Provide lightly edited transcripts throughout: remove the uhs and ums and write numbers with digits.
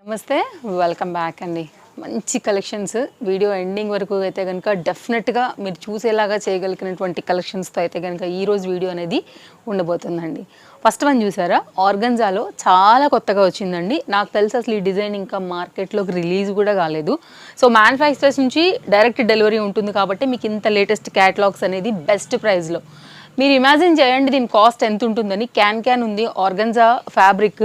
నమస్తే, welcome back అండి. మంచి కలెక్షన్స్ వీడియో ఎండింగ్ వరకు అయితే కనుక డెఫినెట్గా మీరు చూసేలాగా చేయగలిగినటువంటి కలెక్షన్స్తో అయితే కనుక ఈరోజు వీడియో అనేది ఉండబోతుందండి. ఫస్ట్ వన్ చూసారా, ఆర్గన్జాలో చాలా కొత్తగా వచ్చిందండి. నాకు తెలిసి అసలు ఈ డిజైన్ ఇంకా మార్కెట్లోకి రిలీజ్ కూడా కాలేదు. సో మ్యానుఫ్యాక్చరర్స్ నుంచి డైరెక్ట్ డెలివరీ ఉంటుంది కాబట్టి మీకు ఇంత లేటెస్ట్ క్యాటలాగ్స్ అనేది బెస్ట్ ప్రైస్లో. మీరు ఇమాజిన్ చేయండి దీని కాస్ట్ ఎంత ఉంటుందని. క్యాన్ ఉంది, ఆర్గన్జా ఫ్యాబ్రిక్,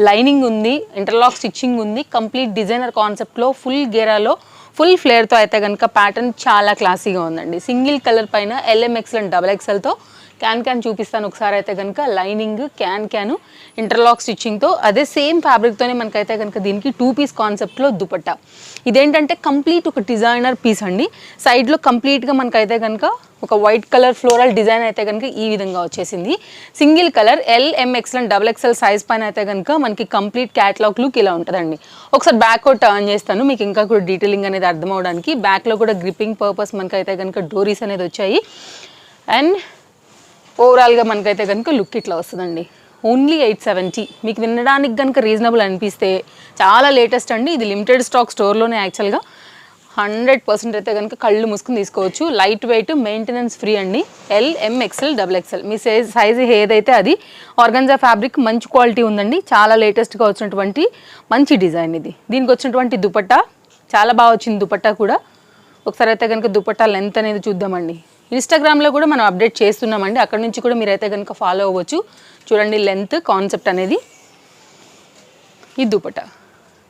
లైనింగ్ ఉంది, ఇంటర్లాక్ స్టిచ్చింగ్ ఉంది, కంప్లీట్ డిజైనర్ కాన్సెప్ట్లో ఫుల్ గేరాలో ఫుల్ ఫ్లేర్తో అయితే కనుక ప్యాటర్న్ చాలా క్లాసీగా ఉందండి. సింగిల్ కలర్ పైన LMXL అండ్ XXLతో క్యాన్ చూపిస్తాను ఒకసారి. అయితే కనుక లైనింగ్ క్యాన్ ఇంటర్లాక్ స్టిచ్చింగ్తో అదే సేమ్ ఫ్యాబ్రిక్తోనే మనకైతే కనుక దీనికి 2 పీస్ కాన్సెప్ట్లో దుపట్టా. ఇదేంటంటే కంప్లీట్ ఒక డిజైనర్ పీస్ అండి. సైడ్లో కంప్లీట్గా మనకైతే కనుక ఒక వైట్ కలర్ ఫ్లోరల్ డిజైన్ అయితే కనుక ఈ విధంగా వచ్చేసింది. Single colour LMXL and XXL size పైన అయితే కనుక మనకి కంప్లీట్ క్యాటలాగ్ లుక్ ఇలా ఉంటుందండి. ఒకసారి బ్యాక్ కూడా టర్న్ చేస్తాను మీకు ఇంకా కూడా డీటెయిలింగ్ అనేది అర్థం అవడానికి. బ్యాక్లో కూడా గ్రిప్పింగ్ పర్పస్ మనకైతే కనుక డోరీస్ అనేది వచ్చాయి. అండ్ ఓవరాల్గా మనకైతే కనుక లుక్ ఇట్లా వస్తుందండి. ఓన్లీ 870. మీకు వినడానికి కనుక రీజనబుల్ అనిపిస్తే చాలా లేటెస్ట్ అండి. ఇది లిమిటెడ్ స్టాక్ స్టోర్లోనే యాక్చువల్గా 100% అయితే కనుక కళ్ళు మూసుకుని తీసుకోవచ్చు. లైట్ వెయిట్, మెయింటెనెన్స్ ఫ్రీ అండి. LMXL XXL మీ సైజ్ ఏదైతే అది. ఆర్గన్జా ఫ్యాబ్రిక్ మంచి క్వాలిటీ ఉందండి. చాలా లేటెస్ట్గా వచ్చినటువంటి మంచి డిజైన్ ఇది. దీనికి వచ్చినటువంటి దుపట్టా చాలా బాగా వచ్చింది. దుపట్టా కూడా ఒకసారి అయితే కనుక దుపట్టా లెంత్ అనేది చూద్దామండి. ఇన్స్టాగ్రామ్లో కూడా మనం అప్డేట్ చేస్తున్నామండి, అక్కడ నుంచి కూడా మీరైతే కనుక ఫాలో అవ్వచ్చు. చూడండి లెంత్ కాన్సెప్ట్ అనేది. ఈ దుపట్టా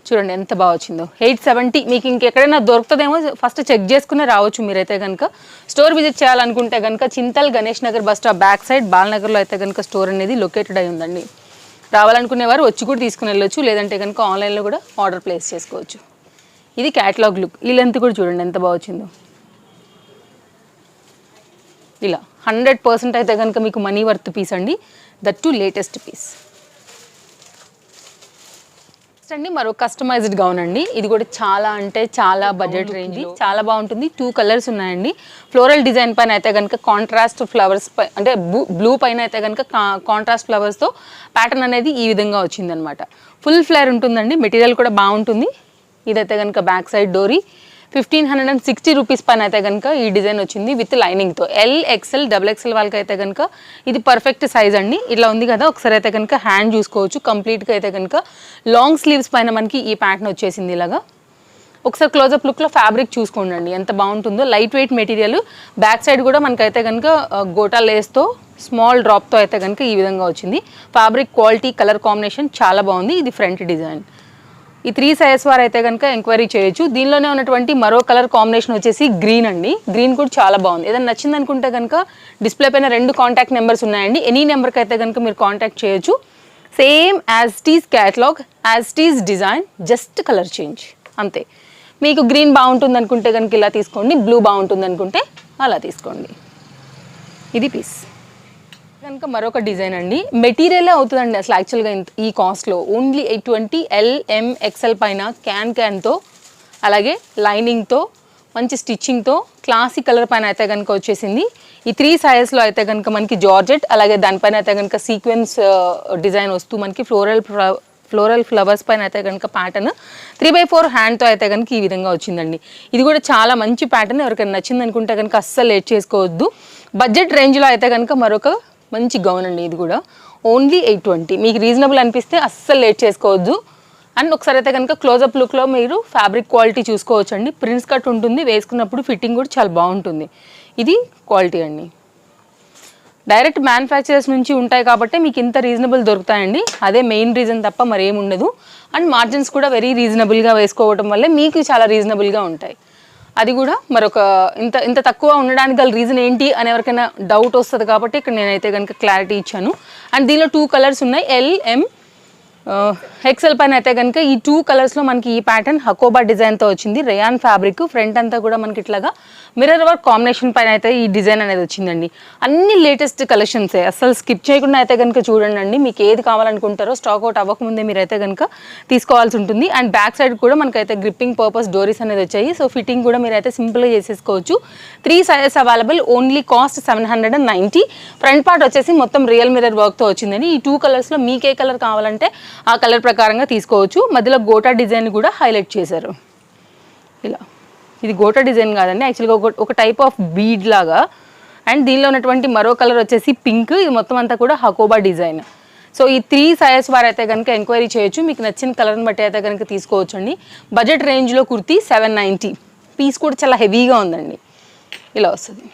చూడండి ఎంత బాగా వచ్చిందో. 870. మీకు ఇంకెక్కడైనా దొరుకుతుందేమో ఫస్ట్ చెక్ చేసుకునే రావచ్చు మీరైతే కనుక. స్టోర్ విజిట్ చేయాలనుకుంటే కనుక Chintal Ganesh Nagar bus stop back side బాలనగర్లో అయితే కనుక స్టోర్ అనేది లొకేటెడ్ అయి ఉందండి. రావాలనుకునేవారు వచ్చి కూడా తీసుకుని వెళ్ళొచ్చు, లేదంటే కనుక ఆన్లైన్లో కూడా ఆర్డర్ ప్లేస్ చేసుకోవచ్చు. ఇది క్యాటలాగ్ లుక్. ఈ లెంత్ కూడా చూడండి ఎంత బాగా వచ్చిందో. ఇలా 100% అయితే కనుక మీకు మనీ వర్త్ పీస్ అండి. దట్ టు లేటెస్ట్ పీస్ అండి. మరో కస్టమైజ్డ్ గౌన్ అండి. ఇది కూడా చాలా అంటే చాలా బడ్జెట్ రేంజ్, చాలా బాగుంటుంది. 2 కలర్స్ ఉన్నాయండి. ఫ్లోరల్ డిజైన్ పైన అయితే కనుక కాంట్రాస్ట్ ఫ్లవర్స్ అంటే బ్లూ పైన అయితే కనుక కాంట్రాస్ట్ ఫ్లవర్స్తో ప్యాటర్న్ అనేది ఈ విధంగా వచ్చిందనమాట. ఫుల్ ఫ్లేర్ ఉంటుందండి. మెటీరియల్ కూడా బాగుంటుంది. ఇదైతే కనుక బ్యాక్ సైడ్ డోరీ. 1560 రూపీస్ పైన అయితే కనుక ఈ డిజైన్ వచ్చింది విత్ లైనింగ్తో. LXL XXL వాళ్ళకి అయితే కనుక ఇది పర్ఫెక్ట్ సైజ్ అండి. ఇట్లా ఉంది కదా, ఒకసారి అయితే కనుక హ్యాండ్ చూసుకోవచ్చు. కంప్లీట్గా అయితే కనుక లాంగ్ స్లీవ్స్ పైన మనకి ఈ ప్యాటర్న్ వచ్చేసింది ఇలాగా. ఒకసారి క్లోజప్ లుక్లో ఫ్యాబ్రిక్ చూసుకోండి ఎంత బాగుంటుందో. Light weight material. Back side కూడా మనకైతే కనుక గోటా లేస్తో స్మాల్ డ్రాప్తో అయితే కనుక ఈ విధంగా వచ్చింది. ఫ్యాబ్రిక్ క్వాలిటీ, కలర్ కాంబినేషన్ చాలా బాగుంది. ఇది ఫ్రంట్ డిజైన్. ఈ 3 సైజ్ వారు అయితే కనుక ఎంక్వైరీ చేయొచ్చు. దీనిలోనే ఉన్నటువంటి మరో కలర్ కాంబినేషన్ వచ్చేసి గ్రీన్ అండి. గ్రీన్ కూడా చాలా బాగుంది. ఏదైనా నచ్చింది అనుకుంటే కనుక డిస్ప్లే పైన 2 కాంటాక్ట్ నెంబర్స్ ఉన్నాయండి. ఎనీ నెంబర్కి అయితే కనుక మీరు కాంటాక్ట్ చేయొచ్చు. Same as these catalogue, as these design, just colour change అంతే. మీకు గ్రీన్ బాగుంటుంది అనుకుంటే కనుక ఇలా తీసుకోండి, బ్లూ బాగుంటుంది అనుకుంటే అలా తీసుకోండి. ఇది పీస్ కనుక మరొక డిజైన్ అండి. మెటీరియలే అవుతుందండి అసలు యాక్చువల్గా ఈ కాస్ట్లో. ఓన్లీ 820. LMXL పైన క్యాన్తో అలాగే లైనింగ్తో మంచి స్టిచ్చింగ్తో క్లాసీ కలర్ పైన అయితే కనుక వచ్చేసింది. ఈ 3 సైజెస్లో అయితే కనుక మనకి జార్జెట్, అలాగే దానిపైన అయితే కనుక సీక్వెన్స్ డిజైన్ వస్తూ మనకి ఫ్లోరల్ ఫ్లవర్స్ పైన అయితే కనుక ప్యాటర్న్ 3/4 హ్యాండ్తో అయితే కనుక ఈ విధంగా వచ్చిందండి. ఇది కూడా చాలా మంచి ప్యాటర్న్. ఎవరికైనా నచ్చింది అనుకుంటే కనుక అస్సలు లేట్ చేసుకోవద్దు. బడ్జెట్ రేంజ్లో అయితే కనుక మరొక మంచి గౌన్ అండి. ఇది కూడా ఓన్లీ 820. మీకు రీజనబుల్ అనిపిస్తే అస్సలు లేట్ చేసుకోవద్దు. అండ్ ఒకసారి అయితే కనుక క్లోజప్ లుక్లో మీరు ఫ్యాబ్రిక్ క్వాలిటీ చూసుకోవచ్చు అండి. ప్రిన్స్ కట్ ఉంటుంది, వేసుకున్నప్పుడు ఫిట్టింగ్ కూడా చాలా బాగుంటుంది. ఇది క్వాలిటీ అండి. డైరెక్ట్ మ్యానుఫ్యాక్చరర్స్ నుంచి ఉంటాయి కాబట్టి మీకు ఇంత రీజనబుల్ దొరుకుతాయండి. అదే మెయిన్ రీజన్ తప్ప మరేం ఉండదు. అండ్ మార్జిన్స్ కూడా వెరీ రీజనబుల్గా వేసుకోవడం వల్లే మీకు చాలా రీజనబుల్గా ఉంటాయి. అది కూడా మరొక ఇంత తక్కువ ఉండడానికి గల రీజన్ ఏంటి అని ఎవరికైనా డౌట్ వస్తుంది కాబట్టి ఇక్కడ నేనైతే కనుక క్లారిటీ ఇచ్చాను. అండ్ దీనిలో 2 కలర్స్ ఉన్నాయి. LMXL పైన అయితే కనుక ఈ 2 కలర్స్లో మనకి ఈ ప్యాటర్న్ హకోబా డిజైన్తో వచ్చింది. Rayon fabric. ఫ్రంట్ అంతా కూడా మనకి ఇట్లాగా మిర్రర్ వర్క్ కాంబినేషన్ పైన అయితే ఈ డిజైన్ అనేది వచ్చిందండి. అన్ని లేటెస్ట్ కలెక్షన్సే, అసలు స్కిప్ చేయకుండా అయితే కనుక చూడండి. మీకు ఏది కావాలనుకుంటారో స్టాక్ అవుట్ అవ్వకముందే మీరైతే కనుక తీసుకోవాల్సి ఉంటుంది. అండ్ బ్యాక్ సైడ్ కూడా మనకైతే గ్రిప్పింగ్ పర్పస్ డోరీస్ అనేది వచ్చాయి. సో ఫిట్టింగ్ కూడా మీరైతే సింపుల్గా చేసేసుకోవచ్చు. 3 sizes available. Only cost 790. Front part వచ్చేసి మొత్తం రియల్ మిర్రర్ వర్క్తో వచ్చిందండి. ఈ 2 కలర్స్లో మీకు ఏ కలర్ కావాలంటే ఆ కలర్ ప్రకారంగా తీసుకోవచ్చు. మధ్యలో గోటా డిజైన్ కూడా హైలైట్ చేశారు. ఇలా ఇది గోటా డిజైన్ కాదండి, యాక్చువల్గా ఒక టైప్ ఆఫ్ బీడ్ లాగా. అండ్ దీనిలో ఉన్నటువంటి మరో కలర్ వచ్చేసి పింక్. ఇది మొత్తం అంతా కూడా హకోబా డిజైన్. సో ఈ 3 సైజెస్ వారు అయితే కనుక ఎంక్వైరీ చేయొచ్చు. మీకు నచ్చిన కలర్ని బట్టి అయితే కనుక తీసుకోవచ్చు అండి. బడ్జెట్ రేంజ్లో కుర్తీ 790. పీస్ కూడా చాలా హెవీగా ఉందండి. ఇలా వస్తుంది.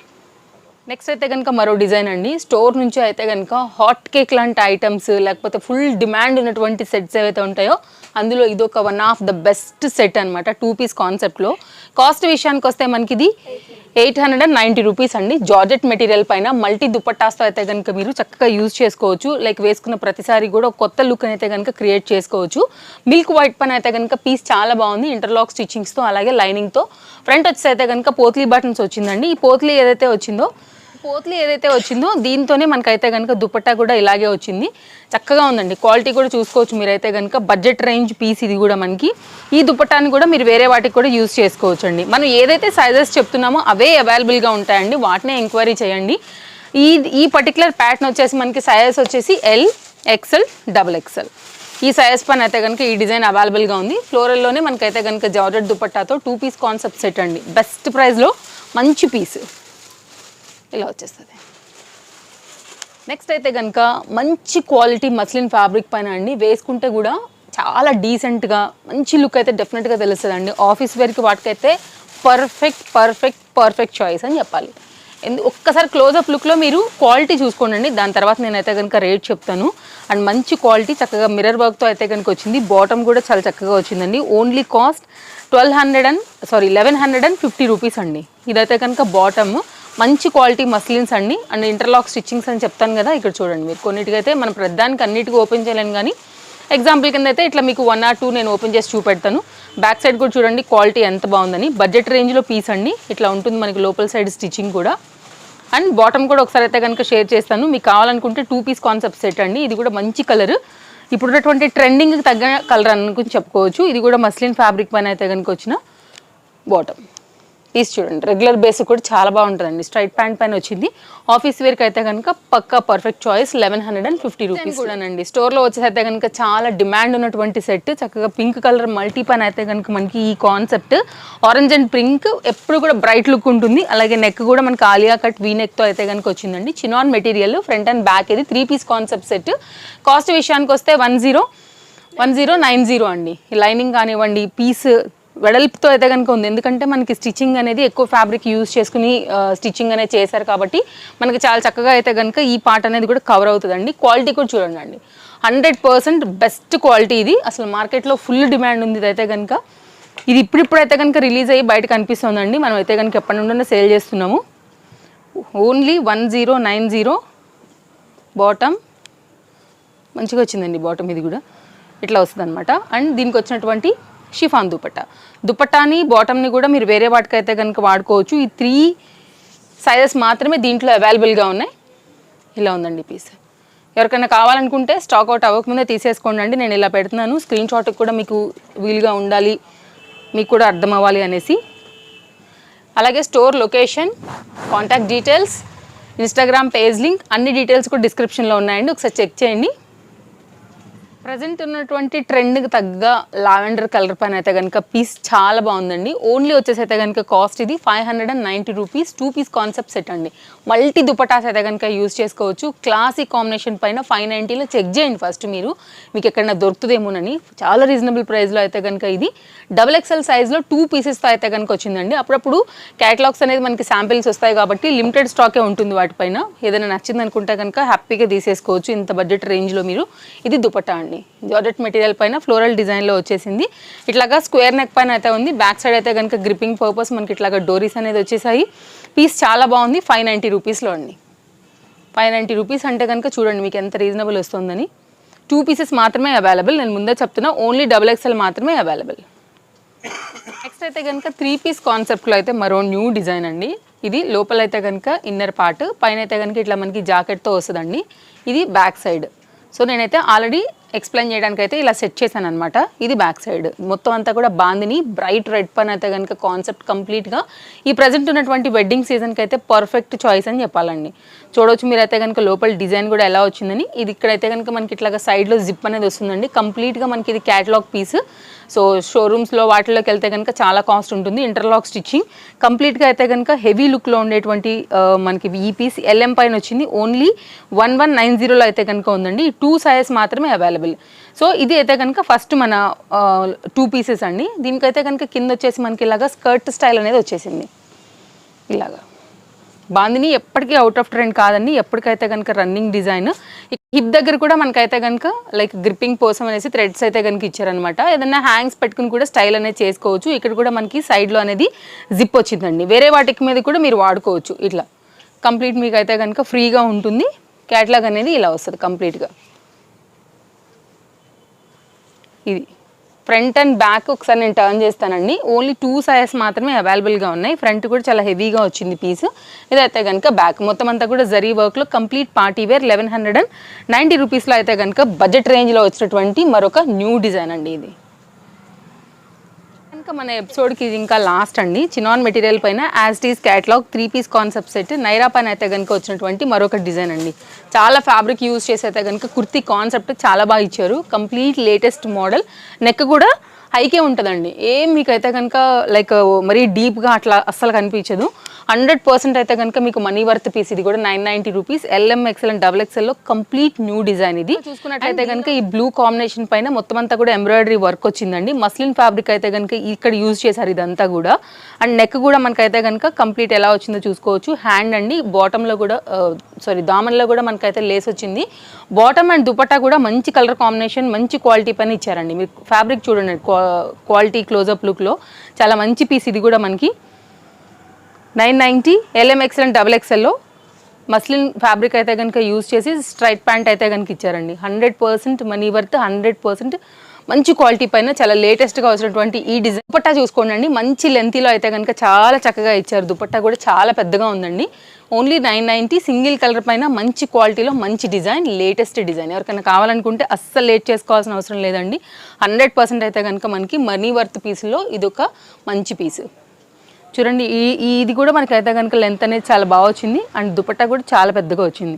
నెక్స్ట్ అయితే కనుక మరో డిజైన్ అండి. స్టోర్ నుంచి అయితే కనుక హాట్ కేక్ లాంటి ఐటమ్స్, లేకపోతే ఫుల్ డిమాండ్ ఉన్నటువంటి సెట్స్ ఏవైతే ఉంటాయో అందులో ఇదొక one of the best set అనమాట. 2 పీస్ కాన్సెప్ట్లో. కాస్ట్ విషయానికి వస్తే మనకి ఇది 890 రూపీస్ అండి. జార్జెట్ మెటీరియల్ పైన మల్టీ దుపట్టాస్తో అయితే కనుక మీరు చక్కగా యూజ్ చేసుకోవచ్చు. లైక్ వేసుకున్న ప్రతిసారి కూడా ఒక కొత్త లుక్ అయితే కనుక క్రియేట్ చేసుకోవచ్చు. మిల్క్ వైట్ పైన అయితే కనుక పీస్ చాలా బాగుంది, ఇంటర్లాక్ స్టిచ్చింగ్స్తో అలాగే లైనింగ్తో. ఫ్రంట్ వచ్చి అయితే కనుక పోత్లీ బటన్స్ వచ్చిందండి. ఈ పోత్లీ ఏదైతే వచ్చిందో దీంతోనే మనకైతే కనుక దుపట్టా కూడా ఇలాగే వచ్చింది. చక్కగా ఉందండి. క్వాలిటీ కూడా చూసుకోవచ్చు మీరైతే కనుక. బడ్జెట్ రేంజ్ పీస్ ఇది కూడా మనకి. ఈ దుపట్టాని కూడా మీరు వేరే వాటికి కూడా యూజ్ చేసుకోవచ్చు అండి. మనం ఏదైతే సైజెస్ చెప్తున్నామో అవే అవైలబుల్గా ఉంటాయండి, వాటినే ఎంక్వైరీ చేయండి. ఈ పర్టికులర్ ప్యాటర్న్ వచ్చేసి మనకి సైజెస్ వచ్చేసి L, XL, XXL. ఈ సైజ్ పైన అయితే కనుక ఈ డిజైన్ అవైలబుల్గా ఉంది. ఫ్లోరల్లోనే మనకైతే కనుక జార్జెట్ దుపట్టాతో 2 పీస్ కాన్సెప్ట్ సెట్ అండి. బెస్ట్ ప్రైస్లో మంచి పీస్ ఇలా వచ్చేస్తుంది. నెక్స్ట్ అయితే కనుక మంచి క్వాలిటీ మస్లిన్ ఫ్యాబ్రిక్ పైన అండి. వేసుకుంటే కూడా చాలా డీసెంట్గా మంచి లుక్ అయితే డెఫినెట్గా తెలుస్తుంది అండి. ఆఫీస్ వేర్కి వాటికైతే పర్ఫెక్ట్ చాయిస్ అని చెప్పాలి. ఒక్కసారి క్లోజప్ లుక్లో మీరు క్వాలిటీ చూసుకోండి. దాని తర్వాత నేనైతే కనుక రేట్ చెప్తాను. అండ్ మంచి క్వాలిటీ చక్కగా మిర్రర్ వర్క్తో అయితే కనుక వచ్చింది. బాటమ్ కూడా చాలా చక్కగా వచ్చిందండి. ఓన్లీ కాస్ట్ 1150 రూపీస్ అండి. ఇదైతే కనుక బాటమ్. మంచి క్వాలిటీ మస్లిన్స్ అండి. అండ్ ఇంటర్లాక్ స్టిచ్చింగ్స్ అని చెప్తాను కదా, ఇక్కడ చూడండి మీరు. కొన్నిటికైతే మనం ప్రతిదానికి అన్నిటికీ ఓపెన్ చేయలేను, కానీ ఎగ్జాంపుల్ కింద అయితే ఇట్లా మీకు 1 or 2 నేను ఓపెన్ చేసి చూపెడతాను. బ్యాక్ సైడ్ కూడా చూడండి క్వాలిటీ ఎంత బాగుందని. బడ్జెట్ రేంజ్లో పీస్ అండి. ఇట్లా ఉంటుంది మనకి లోపల సైడ్ స్టిచ్చింగ్ కూడా. అండ్ బాటమ్ కూడా ఒకసారి అయితే కనుక షేర్ చేస్తాను. మీకు కావాలనుకుంటే 2 పీస్ కాన్సెప్ట్ సెట్ అండి. ఇది కూడా మంచి కలర్, ఇప్పుడున్నటువంటి ట్రెండింగ్కి తగ్గ కలర్ అనుకుని చెప్పుకోవచ్చు. ఇది కూడా మస్లిన్ ఫ్యాబ్రిక్ పైన అయితే కనుక వచ్చిన బాటమ్ పీస్ చూడండి. రెగ్యులర్ బేస్ కూడా చాలా బాగుంటుందండి. స్ట్రైట్ ప్యాంట్ పైన వచ్చింది. ఆఫీస్ వేర్కి అయితే కనుక పక్కా పర్ఫెక్ట్ చాయిస్. 1150 రూపీస్ కూడానండి. స్టోర్లో వచ్చేసి అయితే కనుక చాలా డిమాండ్ ఉన్నటువంటి సెట్. చక్కగా పింక్ కలర్ మల్టీ పైన అయితే కనుక మనకి ఈ కాన్సెప్ట్ ఆరెంజ్ అండ్ పింక్ ఎప్పుడు కూడా బ్రైట్ లుక్ ఉంటుంది. అలాగే నెక్ కూడా మనకి ఆలియా కట్ వీ నెక్తో అయితే కనుక వచ్చిందండి. Chinon material, front and back. ఇది 3 పీస్ కాన్సెప్ట్ సెట్. కాస్ట్ విషయానికి వస్తే 1090 అండి. ఈ లైనింగ్ కానివ్వండి, పీస్ వెడల్పుతో అయితే కనుక ఉంది. ఎందుకంటే మనకి స్టిచ్చింగ్ అనేది ఎక్కువ ఫ్యాబ్రిక్ యూజ్ చేసుకుని స్టిచ్చింగ్ అనేది చేశారు కాబట్టి మనకి చాలా చక్కగా అయితే కనుక ఈ పార్ట్ అనేది కూడా కవర్ అవుతుందండి. క్వాలిటీ కూడా చూడండి, 100% బెస్ట్ క్వాలిటీ. ఇది అసలు మార్కెట్లో ఫుల్ డిమాండ్ ఉంది. ఇదైతే కనుక ఇది ఇప్పుడైతే కనుక రిలీజ్ అయ్యి బయట కనిపిస్తుందండి. మనం అయితే కనుక ఎప్పటి నుండి సేల్ చేస్తున్నాము. Only 1090 bottom. మంచిగా వచ్చిందండి బాటమ్. ఇది కూడా ఇట్లా వస్తుంది అనమాట. అండ్ దీనికి వచ్చినటువంటి షిఫాన్ దుపట్టాని బాటమ్ని కూడా మీరు వేరే వాటికైతే కనుక వాడుకోవచ్చు. ఈ 3 సైజెస్ మాత్రమే దీంట్లో అవైలబుల్గా ఉన్నాయి. ఇలా ఉందండి పీస్. ఎవరికైనా కావాలనుకుంటే స్టాక్ అవుట్ అవ్వకముందే తీసేసుకోండి. నేను ఇలా పెడుతున్నాను, స్క్రీన్ షాట్కి కూడా మీకు వీలుగా ఉండాలి, మీకు కూడా అర్థం అవ్వాలి అనేసి. అలాగే store location, contact details, Instagram page link అన్ని డీటెయిల్స్ కూడా డిస్క్రిప్షన్లో ఉన్నాయండి. ఒకసారి చెక్ చేయండి. ప్రజెంట్ ఉన్నటువంటి ట్రెండ్కి తగ్గ లావెండర్ కలర్ పైన అయితే కనుక పీస్ చాలా బాగుందండి. ఓన్లీ వచ్చేసి అయితే కనుక కాస్ట్ ఇది 590 రూపీస్. 2 పీస్ కాన్సెప్ట్ సెట్ అండి. మల్టీ దుపటాస్ అయితే కనుక యూజ్ చేసుకోవచ్చు. క్లాసిక్ కాంబినేషన్ పైన 590లో చెక్ చేయండి ఫస్ట్ మీరు, మీకు ఎక్కడైనా దొరుకుతుందేమోనని. చాలా రీజనబుల్ ప్రైస్లో అయితే కనుక ఇది XXL సైజ్లో 2 పీసెస్తో అయితే కనుక వచ్చిందండి. అప్పుడప్పుడు క్యాటలాగ్స్ అనేది మనకి శాంపిల్స్ వస్తాయి కాబట్టి లిమిటెడ్ స్టాకే ఉంటుంది వాటిపైన. ఏదైనా నచ్చింది అనుకుంటే కనుక హ్యాపీగా తీసేసుకోవచ్చు ఇంత బడ్జెట్ రేంజ్లో మీరు. ఇది దుపట్టా అండి. జార్జెట్ మెటీరియల్ పైన ఫ్లోరల్ డిజైన్లో వచ్చేసింది. ఇట్లాగా స్క్వేర్ నెక్ పైన అయితే ఉంది. బ్యాక్ సైడ్ అయితే కనుక గ్రిప్పింగ్ పర్పస్ మనకి ఇట్లాగా డోరీస్ అనేది వచ్చేసాయి. పీస్ చాలా బాగుంది. 590 రూపీస్లో అండి. 590 రూపీస్ అంటే కనుక చూడండి మీకు ఎంత రీజనబుల్ వస్తుందని. 2 పీసెస్ మాత్రమే అవైలబుల్. నేను ముందే చెప్తున్నా, ఓన్లీ XXL మాత్రమే అవైలబుల్. నెక్స్ట్ అయితే కనుక 3 పీస్ కాన్సెప్ట్లో అయితే మరో న్యూ డిజైన్ అండి. ఇది లోపల అయితే కనుక ఇన్నర్ పార్ట్, పైన అయితే కనుక ఇట్లా మనకి జాకెట్తో వస్తుందండి. ఇది బ్యాక్ సైడ్. సో నేనైతే ఆల్రెడీ ఎక్స్ప్లెయిన్ చేయడానికి అయితే ఇలా సెట్ చేశాను అనమాట. ఇది బ్యాక్ సైడ్ మొత్తం అంతా కూడా బాందిని బ్రైట్ రెడ్ పని అయితే కనుక కాన్సెప్ట్ కంప్లీట్గా ఈ ప్రజెంట్ ఉన్నటువంటి వెడ్డింగ్ సీజన్కి అయితే పర్ఫెక్ట్ చాయిస్ అని చెప్పాలండి. చూడవచ్చు మీరైతే కనుక లోపల డిజైన్ కూడా ఎలా వచ్చిందని. ఇది ఇక్కడైతే కనుక మనకి ఇట్లాగా సైడ్లో జిప్ అనేది వస్తుందండి. కంప్లీట్గా మనకి ఇది క్యాటలాగ్ పీస్. సో షోరూమ్స్లో వాటిలోకి వెళ్తే కనుక చాలా కాస్ట్ ఉంటుంది. ఇంటర్లాక్ స్టిచ్చింగ్ కంప్లీట్గా అయితే కనుక హెవీ లుక్లో ఉండేటువంటి మనకి ఈ పీస్ ఎల్ఎం పైన వచ్చింది. ఓన్లీ 1190లో అయితే కనుక ఉందండి. 2 సైజెస్ మాత్రమే అవైలబుల్. సో ఇది అయితే కనుక ఫస్ట్ మన 2 పీసెస్ అండి. దీనికైతే కనుక కింద వచ్చేసి మనకి ఇలాగా స్కర్ట్ స్టైల్ అనేది వచ్చేసింది. ఇలాగా బాందిని ఎప్పటికీ అవుట్ ఆఫ్ ట్రెండ్ కాదండి, ఎప్పటికైతే కనుక రన్నింగ్ డిజైన్. హిప్ దగ్గర కూడా మనకైతే కనుక లైక్ గ్రిప్పింగ్ కోసం అనేసి థ్రెడ్స్ అయితే కనుక ఇచ్చారనమాట. ఏదన్నా హ్యాంగ్స్ పెట్టుకుని కూడా స్టైల్ అనేది చేసుకోవచ్చు. ఇక్కడ కూడా మనకి సైడ్లో అనేది జిప్ వచ్చిందండి. వేరే వాటికి మీద కూడా మీరు వాడుకోవచ్చు. ఇట్లా కంప్లీట్ మీకు అయితే కనుక ఫ్రీగా ఉంటుంది. క్యాటలాగ్ అనేది ఇలా వస్తుంది కంప్లీట్గా. ఇది ఫ్రంట్ అండ్ బ్యాక్ ఒకసారి నేను టర్న్ చేస్తానండి. ఓన్లీ 2 సైజెస్ మాత్రమే అవైలబుల్గా ఉన్నాయి. ఫ్రంట్ కూడా చాలా హెవీగా వచ్చింది పీస్. ఇదైతే కనుక బ్యాక్ మొత్తం అంతా కూడా జరీ వర్క్లో కంప్లీట్ పార్టీ వేర్ 1190 రూపీస్లో అయితే కనుక బడ్జెట్ రేంజ్లో వచ్చినటువంటి మరొక న్యూ డిజైన్ అండి. ఇది ఇంకా మన ఎపిసోడ్కి ఇది ఇంకా లాస్ట్ అండి. చినాన్ మెటీరియల్ పైన as these catalogue 3 piece concept set నైరా పైన అయితే కనుక వచ్చినటువంటి మరొక డిజైన్ అండి. చాలా ఫ్యాబ్రిక్ యూజ్ చేసి అయితే కనుక కుర్తీ కాన్సెప్ట్ చాలా బాగా ఇచ్చారు. Complete latest model. నెక్ కూడా హైకే ఉంటుందండి. ఏం మీకైతే కనుక లైక్ మరీ డీప్గా అట్లా అస్సలు కనిపించదు. 100% అయితే కనుక మీకు మనీ వర్త్ పీస్. ఇది కూడా 990 రూపీస్. ఎల్ఎం ఎక్స్ఎల్ అండ్ XXLలో కంప్లీట్ న్యూ డిజైన్. ఇది చూసుకున్నట్లయితే కనుక ఈ బ్లూ కాంబినేషన్ పైన మొత్తం అంతా కూడా ఎంబ్రాయిడరీ వర్క్ వచ్చిందండి. మస్లిన్ ఫ్యాబ్రిక్ అయితే కనుక ఇక్కడ యూజ్ చేశారు ఇదంతా కూడా. అండ్ నెక్ కూడా మనకైతే కనుక కంప్లీట్ ఎలా వచ్చిందో చూసుకోవచ్చు. హ్యాండ్ అండి బాటంలో కూడా దామన్లో కూడా మనకైతే లేస్ వచ్చింది. బాటమ్ అండ్ దుపట్టా కూడా మంచి కలర్ కాంబినేషన్, మంచి క్వాలిటీ పైన ఇచ్చారండి. మీరు ఫ్యాబ్రిక్ చూడండి, క్వాలిటీ క్లోజప్ లుక్లో చాలా మంచి పీస్. ఇది కూడా మనకి 990 ఎల్ఎం ఎక్స్ఎల్ అండ్ XXLలో మస్లిన్ ఫ్యాబ్రిక్ అయితే కనుక యూజ్ చేసి స్ట్రైట్ ప్యాంట్ అయితే కనుక ఇచ్చారండి. 100% మనీ వర్త్, 100% మంచి క్వాలిటీ పైన చాలా లేటెస్ట్గా వచ్చినటువంటి ఈ డిజైన్. దుపట్టా చూసుకోండి అండి, మంచి లెంతీలో అయితే కనుక చాలా చక్కగా ఇచ్చారు. దుపట్టా కూడా చాలా పెద్దగా ఉందండి. ఓన్లీ 990 సింగిల్ కలర్ పైన మంచి క్వాలిటీలో మంచి డిజైన్, లేటెస్ట్ డిజైన్. ఎవరికైనా కావాలనుకుంటే అస్సలు లేట్ చేసుకోవాల్సిన అవసరం లేదండి. 100% అయితే కనుక మనకి మనీ వర్త్ పీస్లో ఇదొక మంచి పీసు. చూడండి, ఇది కూడా మనకైతే కనుక లెంత్ అనేది చాలా బాగా వచ్చింది. అండ్ దుపట్టా కూడా చాలా పెద్దగా వచ్చింది.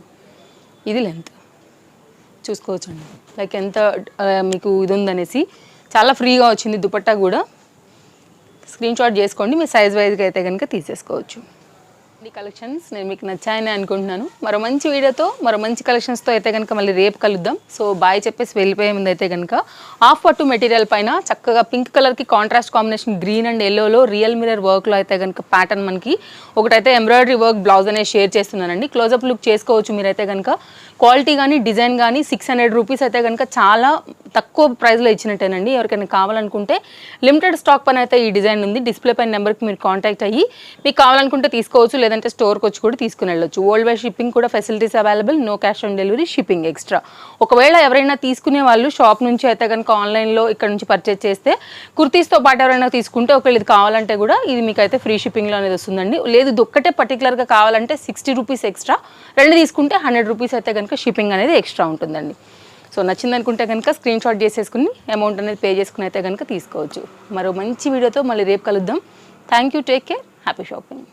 ఇది లెంత్ చూసుకోవచ్చండి, లైక్ ఎంత మీకు ఇది ఉందనేసి చాలా ఫ్రీగా వచ్చింది. దుపట్టా కూడా స్క్రీన్ షాట్ చేసుకోండి, మీ సైజ్ వైజ్గా అయితే కనుక తీసేసుకోవచ్చు. ఈ కలెక్షన్స్ నేను మీకు నచ్చాయని అనుకుంటున్నాను. మరో మంచి వీడియోతో మరో మంచి కలెక్షన్స్తో అయితే కనుక మళ్ళీ రేపు కలుద్దాం. సో బాయ్ చెప్పేసి వెళ్ళిపోయే ముందు అయితే కనుక హాఫ్ పట్టు మెటీరియల్ పైన చక్కగా పింక్ కలర్కి కాంట్రాస్ట్ కాంబినేషన్ గ్రీన్ అండ్ ఎల్లోలో రియల్ మిరర్ వర్క్లో అయితే కనుక ప్యాటర్న్ మనకి ఒకటైతే ఎంబ్రాయిడరీ వర్క్ బ్లౌజ్ అనేది షేర్ చేస్తున్నానండి. క్లోజప్ లుక్ చేసుకోవచ్చు మీరైతే కనుక. క్వాలిటీ కానీ డిజైన్ కానీ 600 రూపీస్ అయితే కనుక చాలా తక్కువ ప్రైస్లో ఇచ్చినట్టేనండి. ఎవరికైనా కావాలనుకుంటే లిమిటెడ్ స్టాక్ పైన అయితే ఈ డిజైన్ ఉంది. డిస్ప్లే పైన నెంబర్కి మీరు కాంటాక్ట్ అయ్యి మీకు కావాలనుకుంటే తీసుకోవచ్చు, లేదంటే స్టోర్కి వచ్చి కూడా తీసుకుని వెళ్ళొచ్చు. వరల్డ్ వైడ్ షిప్పింగ్ కూడా facilities available. No cash on delivery, shipping extra. ఒకవేళ ఎవరైనా తీసుకునే వాళ్ళు షాప్ నుంచి అయితే కనుక ఆన్లైన్లో ఇక్కడ నుంచి పర్చేస్ చేస్తే కుర్తీస్తో పాటు ఎవరైనా తీసుకుంటే ఒకవేళ ఇది కావాలంటే కూడా ఇది మీకు అయితే ఫ్రీ షిప్పింగ్లో అనేది వస్తుందండి. లేదు ఒక్కటే పర్టికులర్గా కావాలంటే 60 రూపీస్ ఎక్స్ట్రా, 2 తీసుకుంటే 100 రూపీస్ అయితే కనుక షిప్పింగ్ అనేది ఎక్స్ట్రా ఉంటుందండి. సో నచ్చింది అనుకుంటే కనుక స్క్రీన్ షాట్ చేసేసుకుని అమౌంట్ అనేది పే చేసుకుని అయితే కనుక తీసుకోవచ్చు. మరో మంచి వీడియోతో మళ్ళీ రేపు కలుద్దాం. Thank you, take care, happy shopping.